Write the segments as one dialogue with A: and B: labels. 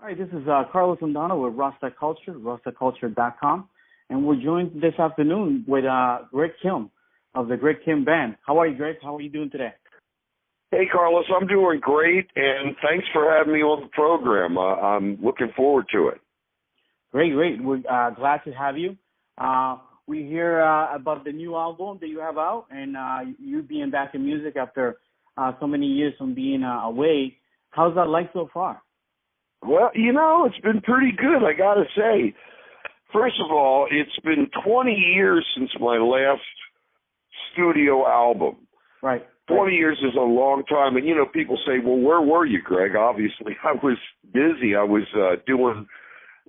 A: Hi, this is Carlos Londono with Rockstar Culture, rockstarculture.com, and we're joined this afternoon with Greg Kihn of the Greg Kihn Band. How are you, Greg? How are you doing today?
B: Hey, Carlos, I'm doing great, and thanks for having me on the program. I'm looking forward to it.
A: Great. We're glad to have you. We hear about the new album that you have out, and you being back in music after so many years from being away. How's that like so far?
B: Well, it's been pretty good, I got to say. First of all, it's been 20 years since my last studio album.
A: Right.
B: 20 years is a long time. And, people say, well, where were you, Greg? Obviously, I was busy. I was doing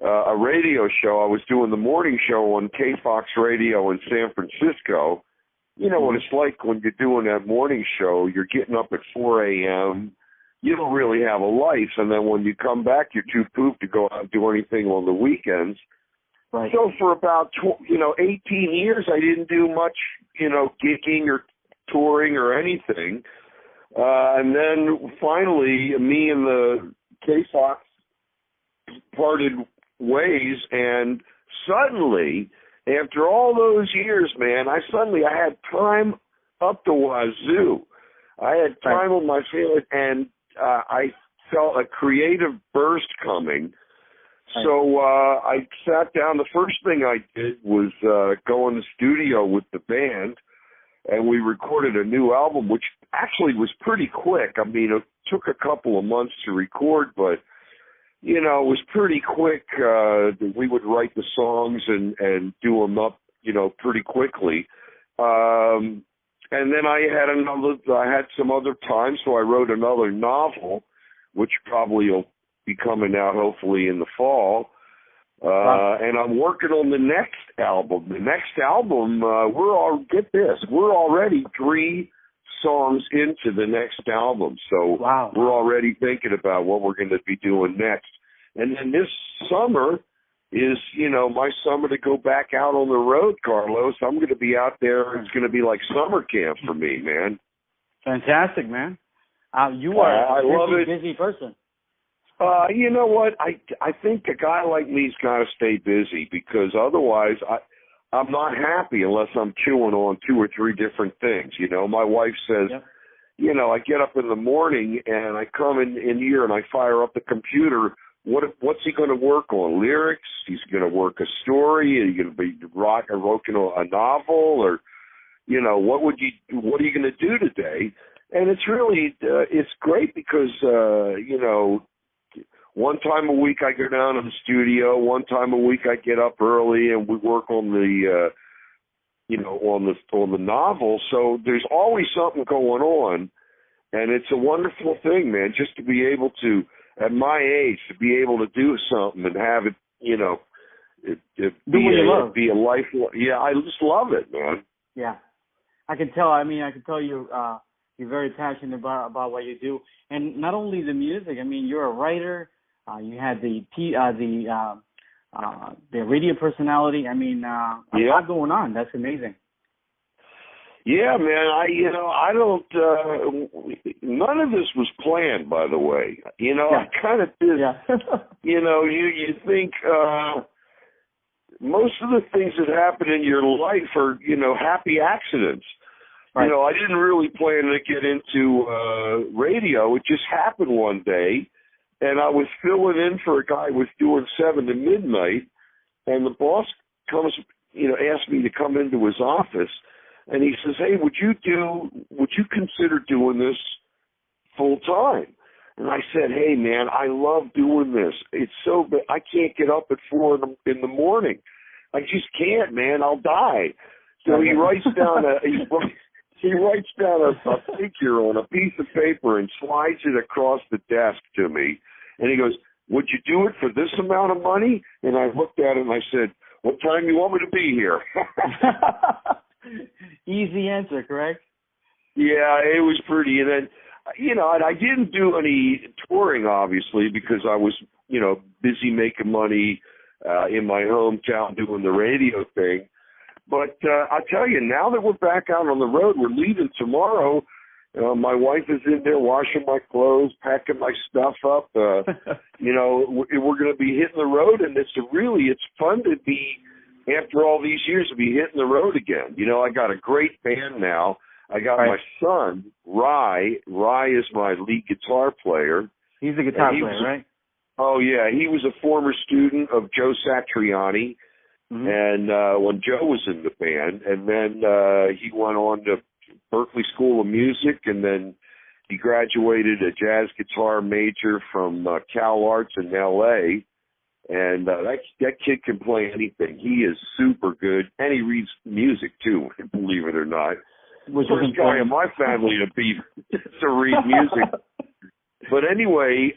B: a radio show. I was doing the morning show on KFOX Radio in San Francisco. You know what it's like when you're doing that morning show. You're getting up at 4 a.m., you don't really have a life, and then when you come back, you're too pooped to go out and do anything on the weekends.
A: Right.
B: So for about 18 years, I didn't do much, gigging or touring or anything. And then finally, me and the K-Fox parted ways, and suddenly, after all those years, man, I had time up the wazoo. I had time with my family, and I felt a creative burst coming. So I sat down. The first thing I did was go in the studio with the band, and we recorded a new album, which actually was pretty quick. I mean, it took a couple of months to record, but, it was pretty quick. We would write the songs and do them up, pretty quickly. And then I had some other time, so I wrote another novel, which probably will be coming out hopefully in the fall. And I'm working on the next album. The next album, we're already 3 songs into the next album. So We're already thinking about what we're going to be doing next. And then this summer is, my summer to go back out on the road, Carlos. I'm going to be out there. It's going to be like summer camp for me, man.
A: Fantastic, man. You are a busy person.
B: You know what? I think a guy like me's got to stay busy, because otherwise I'm not happy unless I'm chewing on 2 or 3 different things. My wife says, I get up in the morning and I come in here and I fire up the computer. What's he going to work on? Lyrics? He's going to work a story? Are you going to be working on a novel? Or, what are you going to do today? And it's really, it's great because, one time a week I go down to the studio. One time a week I get up early and we work on the, on the novel. So there's always something going on, and it's a wonderful thing, man. Just to be able to, at my age, to be able to do something and have it, be a life. Yeah, I just love it, man.
A: Yeah, I can tell. I can tell you're very passionate about what you do, and not only the music. I mean, you're a writer. You had the radio personality. I mean, a lot going on. That's amazing.
B: Yeah, man. I don't. None of this was planned, by the way. I kind of did.
A: Yeah.
B: You think most of the things that happen in your life are happy accidents. Right. I didn't really plan to get into radio. It just happened one day. And I was filling in for a guy who was doing 7 to midnight, and the boss comes, asked me to come into his office, and he says, "Hey, would you consider doing this full time?" And I said, "Hey, man, I love doing this. It's so bad. I can't get up at 4 in the morning. I just can't, man. I'll die." So he writes down a figure on a piece of paper and slides it across the desk to me. And he goes, "Would you do it for this amount of money?" And I looked at it and I said, "What time do you want me to be here?"
A: Easy answer, correct?
B: Yeah, it was pretty. And then, and I didn't do any touring, obviously, because I was, busy making money in my hometown doing the radio thing. But I'll tell you, now that we're back out on the road, we're leaving tomorrow, My wife is in there washing my clothes, packing my stuff up. We're going to be hitting the road, and it's fun to be, after all these years, to be hitting the road again. I got a great band now. I got my son, Rye. Rye is my lead guitar player.
A: He's a guitar player, right?
B: Oh, yeah. He was a former student of Joe Satriani, and when Joe was in the band. And then he went on to Berklee School of Music, and then he graduated a jazz guitar major from Cal Arts in L.A., and that kid can play anything. He is super good, and he reads music, too, believe it or not. First guy in my family to read music. But anyway,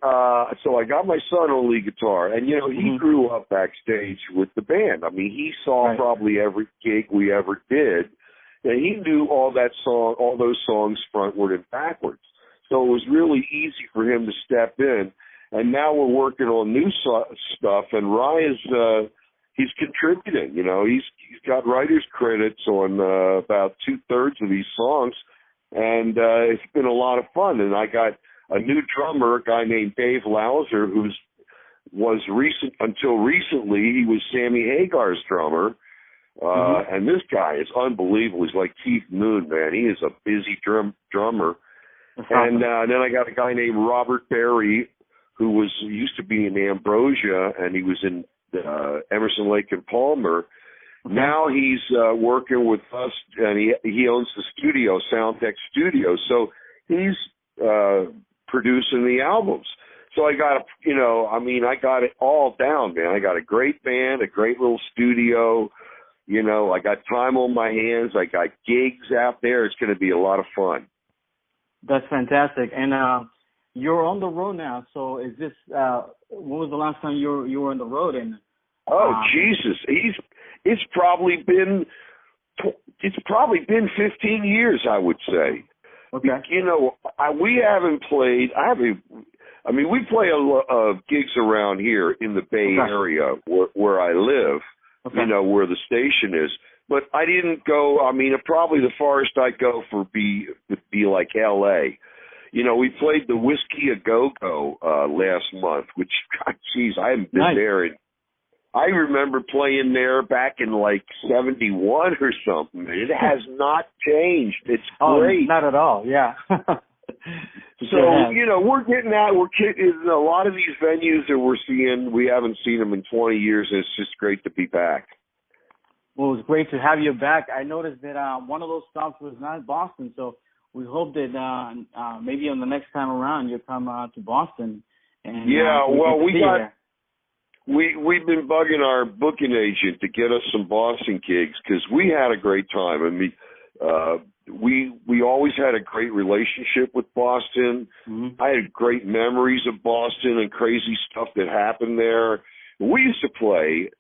B: so I got my son on lead guitar, and, he grew up backstage with the band. I mean, he saw probably every gig we ever did, and he knew all those songs frontward and backwards. So it was really easy for him to step in, and now we're working on new stuff, and Ryan he's contributing. He's got writer's credits on about 2/3 of these songs, and it's been a lot of fun. And I got a new drummer, a guy named Dave Lauser, until recently he was Sammy Hagar's drummer. And this guy is unbelievable. He's like Keith Moon, man. He is a busy drummer. And then I got a guy named Robert Berry, who used to be in Ambrosia, and he was in Emerson, Lake and Palmer. Now he's working with us, and he owns the studio, Soundtech Studio. So he's producing the albums. So I got I got it all down, man. I got a great band, a great little studio. I got time on my hands. I got gigs out there. It's going to be a lot of fun.
A: That's fantastic. And you're on the road now. So is this? When was the last time you were on the road? And
B: Jesus, it's probably been 15 years, I would say.
A: Okay.
B: We haven't played. We play a lot of gigs around here in the Bay Area where I live. Where the station is. But I didn't go. Probably the farthest I'd go would be like L.A. We played the Whiskey A Go-Go last month, which, geez, I haven't been there. I remember playing there back in like 71 or something. It has not changed. It's great.
A: Not at all, yeah.
B: So, we're getting out. We're in a lot of these venues that we're seeing. We haven't seen them in 20 years, and it's just great to be back.
A: Well, it's great to have you back. I noticed that one of those stops was not Boston, so we hope that maybe on the next time around you'll come to Boston. And,
B: we've been bugging our booking agent to get us some Boston gigs because we had a great time. We always had a great relationship with Boston. I had great memories of Boston and crazy stuff that happened there. We used to play.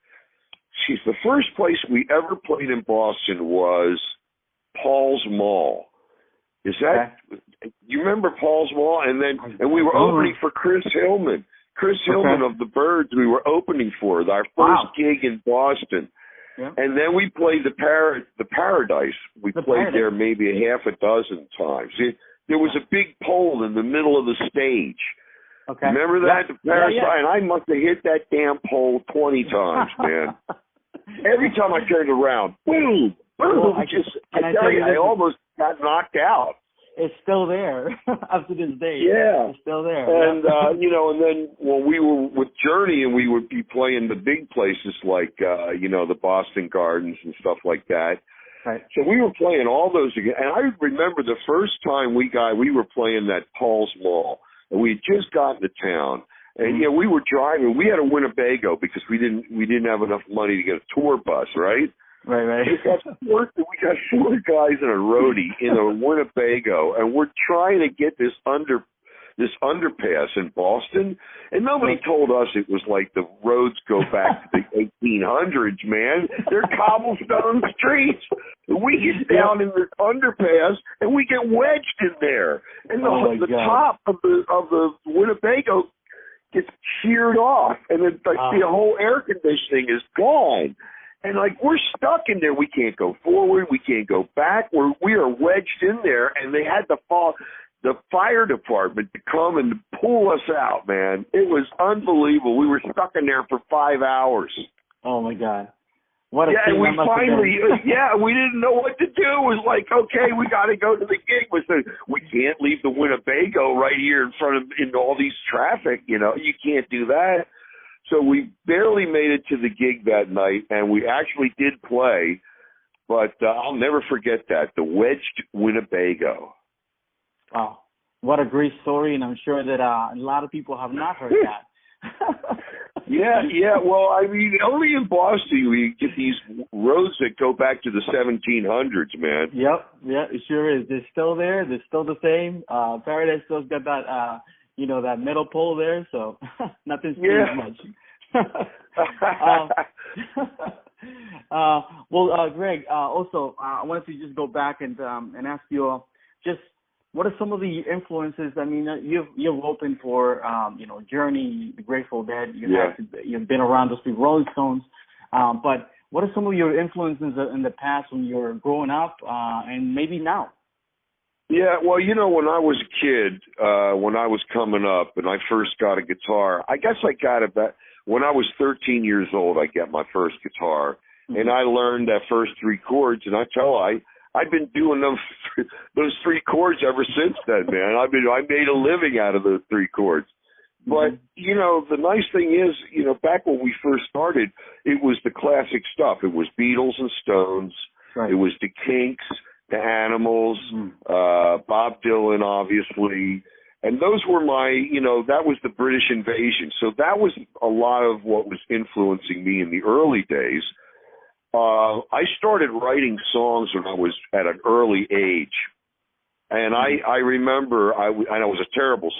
B: The first place we ever played in Boston was Paul's Mall. Is that you remember Paul's Mall? And we were opening for Chris Hillman. Chris Hillman of the Byrds. We were opening for our first gig in Boston. Yeah. And then we played the Paradise. We played there maybe a half a dozen times. There was a big pole in the middle of the stage. Okay. Remember that? The Paradise? And I must have hit that damn pole 20 times, man. Every time I turned around, boom, boom. I almost got knocked out.
A: It's still there up to this day.
B: Yeah.
A: It's still there.
B: And, and then when we were with Journey and we would be playing the big places like, the Boston Gardens and stuff like that.
A: Right.
B: So we were playing all those again. And I remember the first time we were playing that Paul's Mall. And we had just gotten to town. And, we were driving. We had a Winnebago because we didn't have enough money to get a tour bus, right?
A: Right.
B: We got 4 guys in a roadie in a Winnebago, and we're trying to get this underpass in Boston, and nobody told us it was like the roads go back to the 1800s, man. They're cobblestone streets. We get down in the underpass, and we get wedged in there, and the top of the Winnebago gets sheared off, and then the whole air conditioning is gone. And like we're stuck in there. We can't go forward. We can't go back. We are wedged in there. And they had the fire department to come and pull us out, man. It was unbelievable. We were stuck in there for 5 hours.
A: Oh my God. What a
B: and we finally, we didn't know what to do. It was like, okay, we got to go to the gig. We can't leave the Winnebago right here in front of in all these traffic. You can't do that. So we barely made it to the gig that night, and we actually did play. But I'll never forget that, the wedged Winnebago.
A: Wow, what a great story, and I'm sure that a lot of people have not heard that.
B: Yeah. Well, I mean, only in Boston we get these roads that go back to the 1700s, man.
A: Yep. Yeah, it sure is. They're still there. They're still the same. Paradise still's got that, that metal pole there, so nothing's changed much. Greg, also, I wanted to just go back and ask you just what are some of the influences? I mean, you've opened for Journey, The Grateful Dead. You've been around those big Rolling Stones, but what are some of your influences in the past when you were growing up, and maybe now?
B: Yeah, well, when I was a kid, when I was coming up and I first got a guitar, I guess I got it back when I was 13 years old. I got my first guitar, and I learned that first 3 chords, and I've been doing those 3 chords ever since then, man. I made a living out of those 3 chords. But, the nice thing is, back when we first started, it was the classic stuff. It was Beatles and Stones. Right. It was the Kinks, the Animals, Bob Dylan, obviously. And those were that was the British invasion. So that was a lot of what was influencing me in the early days. I started writing songs when I was at an early age. And I remember, I was a terrible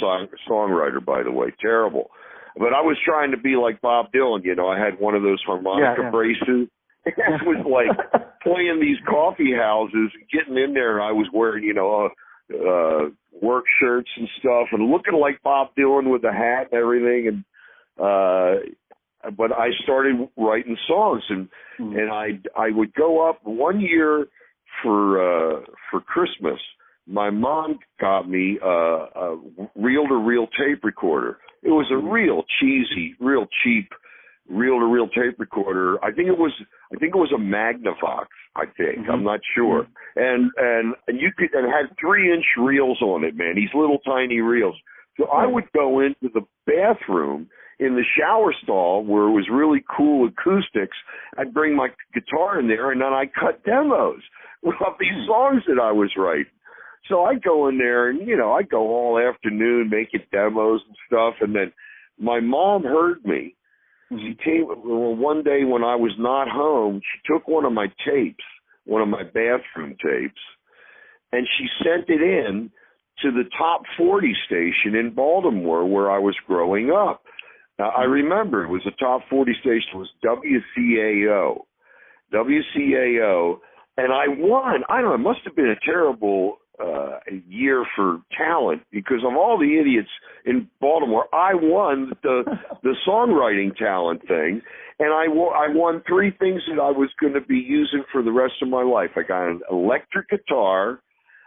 B: songwriter, by the way, terrible. But I was trying to be like Bob Dylan, I had one of those harmonica braces. It was like playing these coffee houses, getting in there, and I was wearing, work shirts and stuff, and looking like Bob Dylan with the hat and everything. But I started writing songs, and I would go up one year for Christmas. My mom got me a reel-to-reel tape recorder. It was a real cheesy, real cheap reel-to-reel tape recorder. I think it was a Magnavox. I'm not sure. And you could, and it had 3-inch reels on it, man. These little tiny reels. So I would go into the bathroom in the shower stall where it was really cool acoustics. I'd bring my guitar in there, and then I'd cut demos of these songs that I was writing. So I'd go in there, and, I'd go all afternoon making demos and stuff. And then my mom heard me. She came one day when I was not home. She took one of my tapes, one of my bathroom tapes, and she sent it in to the top 40 station in Baltimore where I was growing up. Now, I remember it was the top 40 station. It was WCAO, and I won. I don't know, it must have been a terrible year for talent because of all the idiots in Baltimore. I won the songwriting talent thing, and I won 3 things that I was going to be using for the rest of my life. I got an electric guitar,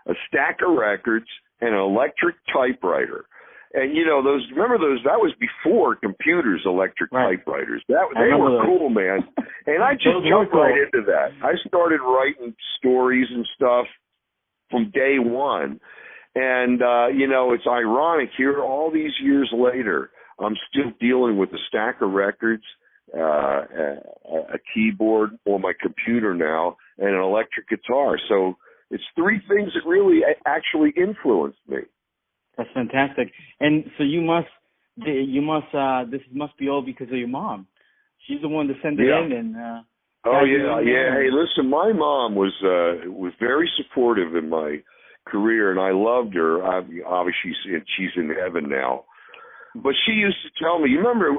B: a stack of records, and an electric typewriter. And that was before computers, electric typewriters. They were cool, man. And I just jumped right into that. I started writing stories and stuff from day one. And, it's ironic here, all these years later, I'm still dealing with a stack of records, a keyboard on my computer now, and an electric guitar. So it's 3 things that really actually influenced me.
A: That's fantastic. And so this must be all because of your mom. She's the one that sent it in and Hey, listen, my mom was very supportive in my career, and I loved her. Obviously, she's in heaven now. But she used to tell me, you remember,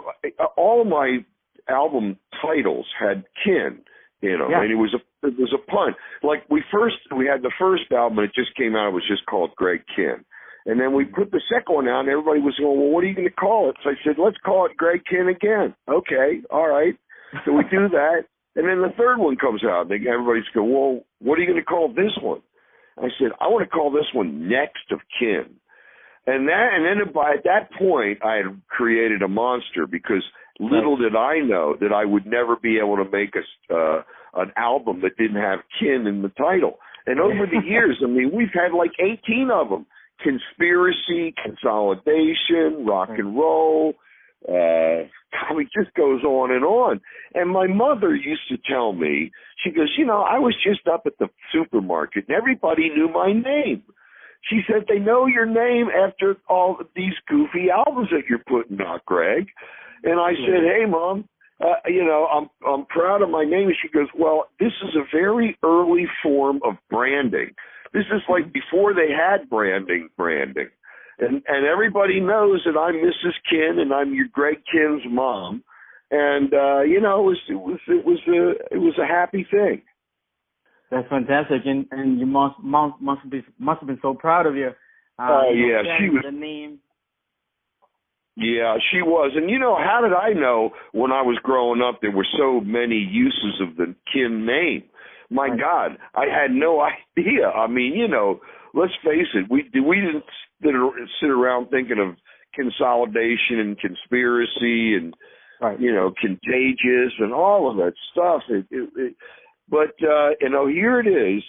A: all of my album titles had Kihn, and it was a pun. Like we had the first album, and it just came out. It was just called Greg Kihn. And then we put the second one out, and everybody was going, well, what are you going to call it? So I said, let's call it Greg Kihn again. Okay, all right. So we do that.
B: And then the third one comes out. Everybody's going, well, what are you going to call this one? I said, I want to call this one Next of Kin. And then by at that point, I had created a monster, because little did I know that I would never be able to make an album that didn't have Kin in the title. And over the years, I mean, we've had like 18 of them. Conspiracy, Consolidation, Rock and Roll. It just goes on. And my mother used to tell me, she goes, I was just up at the supermarket and everybody knew my name. She said, they know your name after all of these goofy albums that you're putting out, Greg. And I said, hey, Mom, I'm proud of my name. And she goes, well, this is a very early form of branding. This is like before they had branding. And everybody knows that I'm Mrs. Kihn and I'm your Greg Kihn's mom. And, it was a happy thing.
A: That's fantastic, and your mom must have been so proud of you.
B: Yeah, she was.
A: The name.
B: Yeah, she was. And how did I know when I was growing up there were so many uses of the Kihn name? My God, I had no idea. I mean, let's face it, we didn't sit around thinking of consolidation and conspiracy and contagious and all of that stuff. But here it is,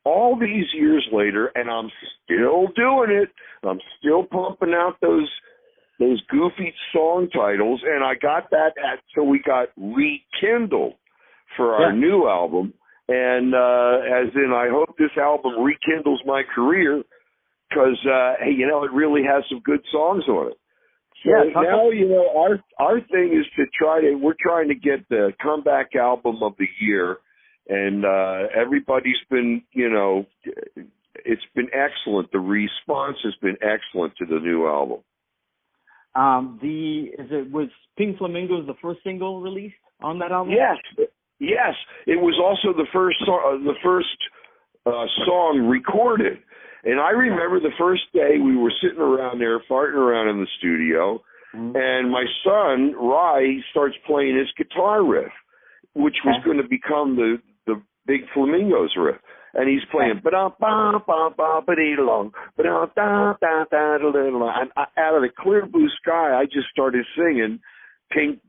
B: all these years later, and I'm still doing it. I'm still pumping out those goofy song titles, and I got that so we got rekindled for our new album. And as in, I hope this album rekindles my career, because it really has some good songs on it. So now, our thing is we're trying to get the comeback album of the year. And everybody's been, it's been excellent. The response has been excellent to the new album.
A: Was Pink Flamingos the first single released on that album?
B: Yes. It was also the first song recorded. And I remember the first day we were sitting around there, farting around in the studio, and my son, Rye, starts playing his guitar riff, which was going to become the Big Flamingos riff. And he's playing and out of the clear blue sky, I just started singing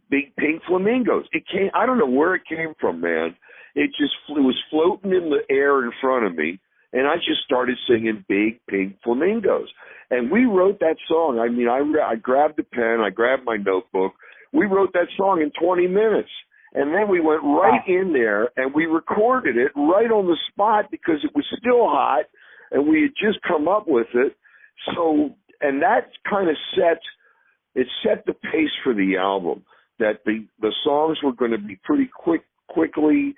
B: Big Pink Flamingos. I don't know where it came from, man. It was floating in the air in front of me, and I just started singing Big Pink Flamingos. And we wrote that song. I mean, I grabbed a pen, I grabbed my notebook. We wrote that song in 20 minutes. And then we went right in there and we recorded it right on the spot, because it was still hot and we had just come up with it. So, and that kind of set the pace for the album, that the songs were going to be pretty quickly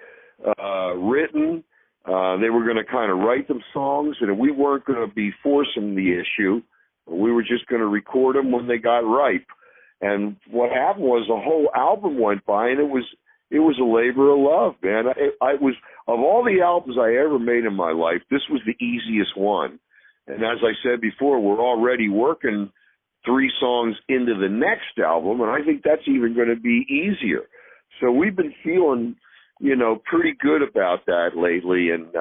B: written. They were going to kind of write them songs, and we weren't going to be forcing the issue. We were just going to record them when they got ripe. And what happened was the whole album went by, and it was a labor of love, man. I was, of all the albums I ever made in my life, this was the easiest one. And as I said before, we're already working 3 songs into the next album, and I think that's even going to be easier. So we've been feeling, pretty good about that lately. And,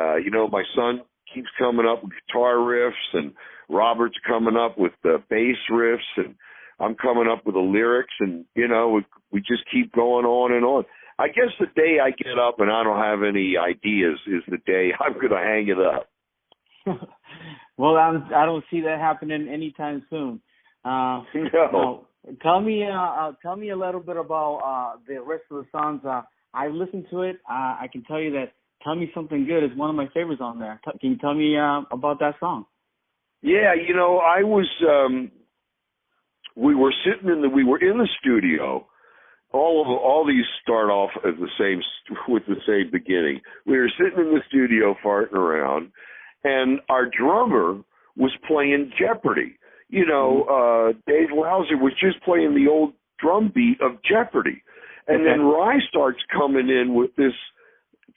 B: my son keeps coming up with guitar riffs, and Robert's coming up with the bass riffs, and I'm coming up with the lyrics, and, we just keep going on and on. I guess the day I get up and I don't have any ideas is the day I'm going to hang it up.
A: Well, I don't see that happening anytime soon.
B: No.
A: Tell me a little bit about the rest of the songs. I listened to it. I can tell you that "Tell Me Something Good" is one of my favorites on there. Can you tell me about that song?
B: Yeah, I was. We were in the studio. All these start off with the same beginning. We were sitting in the studio farting around, and our drummer was playing Jeopardy. Dave Louser was just playing the old drum beat of Jeopardy. And then Rye starts coming in with this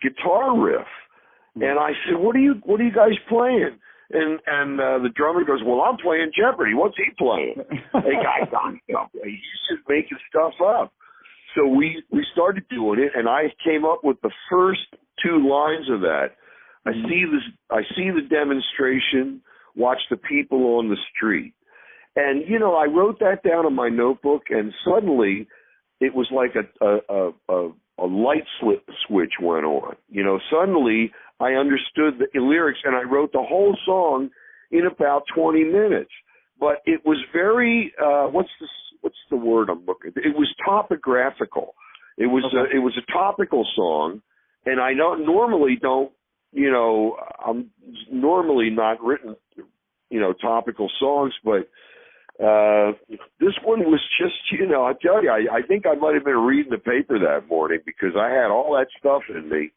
B: guitar riff. And I said, what are you guys playing? And the drummer goes, well, I'm playing Jeopardy. What's he playing? Hey, guys, he's just making stuff up. so we started doing it, and I came up with the first two lines of that. I see the demonstration, watch the people on the street. And, I wrote that down in my notebook, and suddenly it was like a light switch went on. Suddenly I understood the lyrics, and I wrote the whole song in about 20 minutes. But it was very, what's the word I'm looking for? It was topographical. It was a topical song, and I normally don't, I'm normally not written, topical songs, but this one was just, I tell you, I think I might have been reading the paper that morning because I had all that stuff in me.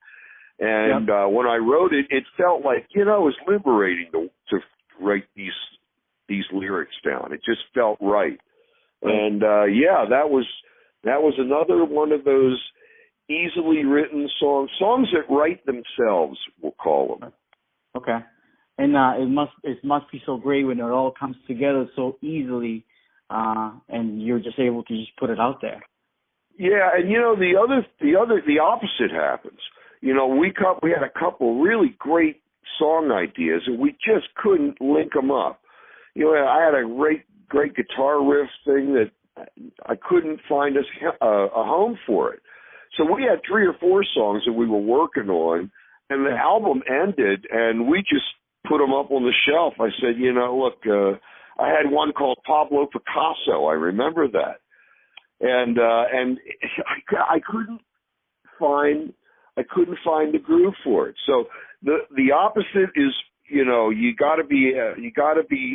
B: And when I wrote it, it felt like, it was liberating to write these lyrics down. It just felt right. And that was another one of those easily written songs that write themselves, we'll call them.
A: Okay. And it must be so great when it all comes together so easily, and you're just able to just put it out there. Yeah, and
B: the opposite happens. We had a couple really great song ideas, and we just couldn't link them up. I had a great guitar riff thing that I couldn't find a home for it. So we had 3 or 4 songs that we were working on, and the album ended, and we just put them up on the shelf. I said, look, I had one called Pablo Picasso. I remember that, and I couldn't find the groove for it. So the opposite is, you got to be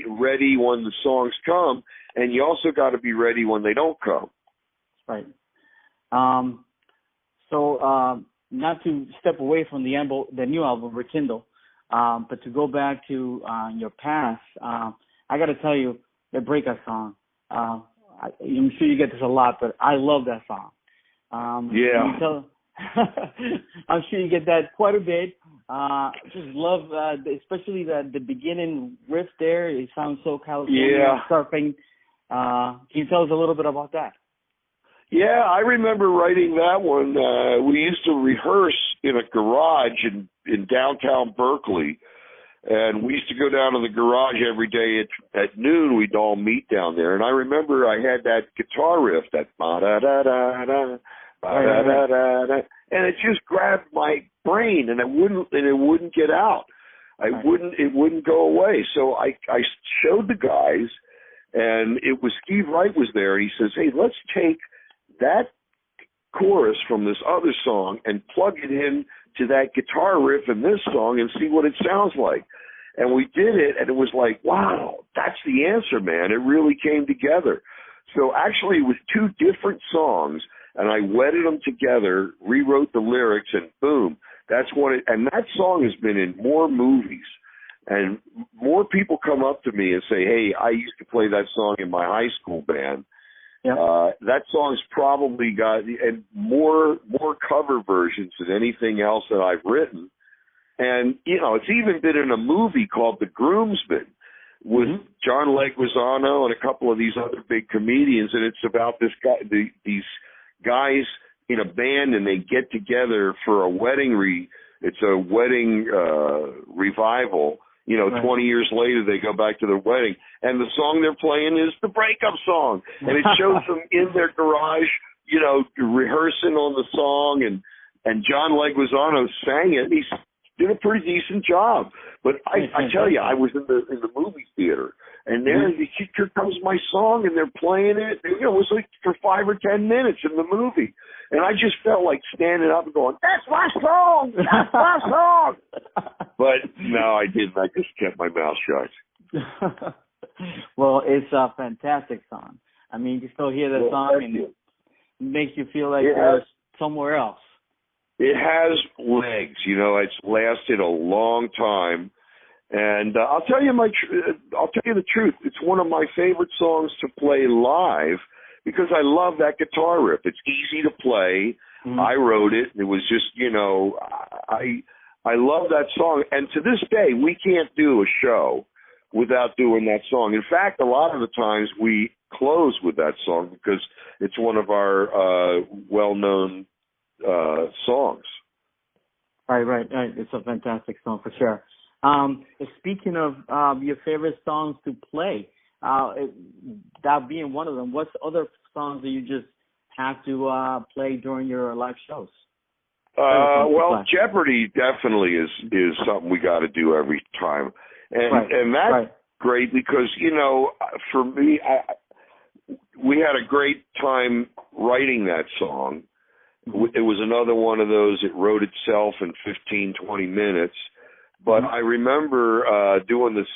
B: ready when the songs come, and you also got to be ready when they don't come.
A: Right. So not to step away from the new album, Rekindle, but to go back to your past, I got to tell you, the Breakup song. I'm sure you get this a lot, but I love that song. I'm sure you get that quite a bit. Just love, especially the beginning riff there. It sounds so California surfing. Can you tell us a little bit about that?
B: Yeah, I remember writing that one. We used to rehearse in a garage in downtown Berkeley, and we used to go down to the garage every day at noon. We'd all meet down there, and I remember I had that guitar riff, that ba-da-da-da-da, ba-da-da-da-da, and it just grabbed my brain, and it wouldn't get out. It wouldn't go away. So I showed the guys, and it was Steve Wright was there, and he says, "Hey, let's take that chorus from this other song and plug it in to that guitar riff in this song and see what it sounds like." And we did it, and it was like, wow, that's the answer, man. It really came together. So actually it was 2 different songs, and I wedded them together, rewrote the lyrics, and boom, that's what it, and that song has been in more movies. And more people come up to me and say, "Hey, I used to play that song in my high school band." That song's probably got more cover versions than anything else that I've written. And, it's even been in a movie called The Groomsman with John Leguizamo and a couple of these other big comedians. And it's about these guys in a band, and they get together for a wedding it's a wedding revival. 20 years later, they go back to their wedding, and the song they're playing is the breakup song. And it shows them in their garage, rehearsing on the song, and John Leguizamo sang it. He did a pretty decent job. But I tell you, I was in the movie theater, and there here comes my song, and they're playing it. It was like for 5 or 10 minutes in the movie. And I just felt like standing up and going, "That's my song! That's my song!" But no, I didn't. I just kept my mouth shut.
A: Well, it's a fantastic song. I mean, you still hear that song, and it makes you feel like you're somewhere else.
B: It has legs. It's lasted a long time. And I'll tell you the truth. It's one of my favorite songs to play live, because I love that guitar riff. It's easy to play. I wrote it. It was just, I love that song. And to this day, we can't do a show without doing that song. In fact, a lot of the times we close with that song because it's one of our well-known songs.
A: Right. It's a fantastic song for sure. Speaking of your favorite songs to play, that being one of them, what's other songs that you just have to play during your live shows?
B: Well, Jeopardy definitely is something we got to do every time, and that's great because for me, we had a great time writing that song. It was another one of those. It wrote itself in 15, 20 minutes. But I remember doing this.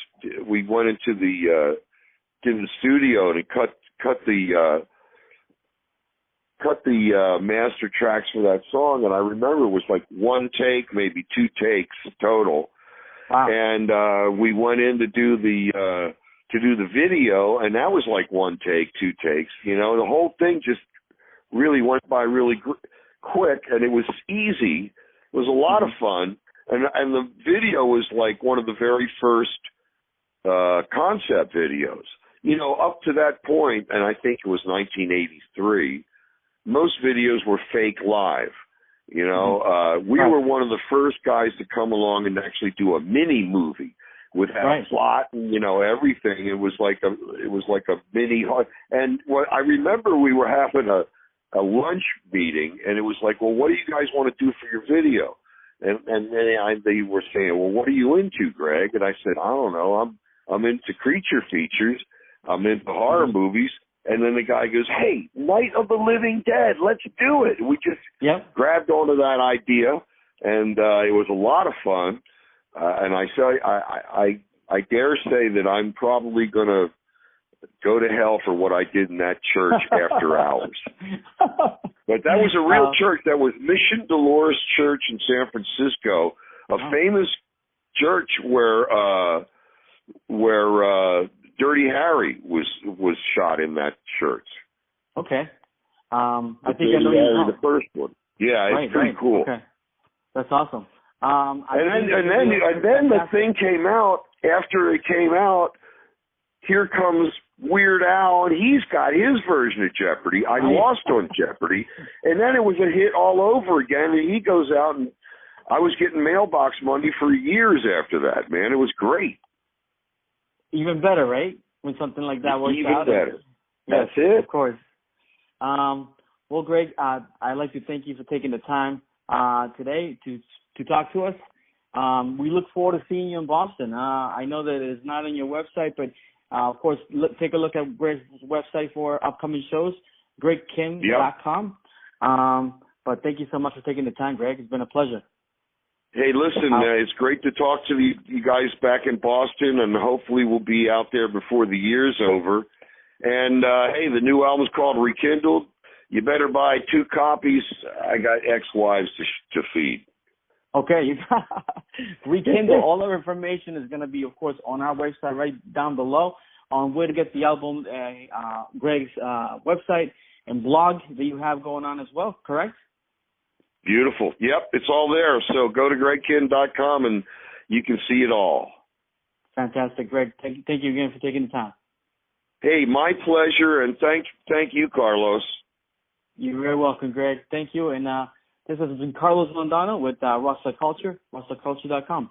B: We went into the studio and cut the master tracks for that song, and I remember it was like one take, maybe two takes total. Wow. And we went in to do the video, and that was like one take, two takes. The whole thing just really went by really quick, and it was easy. It was a lot of fun, and the video was like one of the very first concept videos. Up to that point, and I think it was 1983. Most videos were fake live. We were one of the first guys to come along and actually do a mini movie with a plot and everything. It was like a mini. And what I remember, we were having a lunch meeting, and it was like, well, what do you guys want to do for your video? And they were saying, well, what are you into, Greg? And I said, I don't know. I'm into creature features. I'm into horror movies. And then the guy goes, hey, Night of the Living Dead, let's do it. We just grabbed onto that idea, and it was a lot of fun. And I dare say that I'm probably going to go to hell for what I did in that church after hours. But that was a real church. That was Mission Dolores Church in San Francisco, a famous church where Dirty Harry was shot in that church.
A: Okay. I think
B: Dirty
A: I know
B: Harry, the first one. Yeah, it's pretty cool.
A: Okay. That's awesome.
B: And then the thing came out. After it came out, here comes Weird Al, and he's got his version of Jeopardy. I lost on Jeopardy, and then it was a hit all over again. And he goes out, and I was getting mailbox money for years after that. Man, it was great.
A: Even better, right? When something like that works out.
B: Even better. That's it.
A: Of course. Well, Greg, I'd like to thank you for taking the time today to talk to us. We look forward to seeing you in Boston. I know that it's not on your website, but of course, take a look at Greg's website for upcoming shows, gregkihn.com. But thank you so much for taking the time, Greg. It's been a pleasure.
B: Hey, listen, it's great to talk to you guys back in Boston, and hopefully we'll be out there before the year's over. And, hey, the new album's called Rekindled. You better buy 2 copies. I got ex-wives to feed.
A: Okay. Rekindle. All our information is going to be, of course, on our website right down below on where to get the album, Greg's website and blog that you have going on as well, correct?
B: Beautiful. Yep, it's all there. So go to gregkihn.com and you can see it all.
A: Fantastic, Greg. Thank you again for taking the time.
B: Hey, my pleasure, and thank you, Carlos.
A: You're very welcome, Greg. Thank you. And this has been Carlos Londono with Rockstar Culture, rockstarculture.com.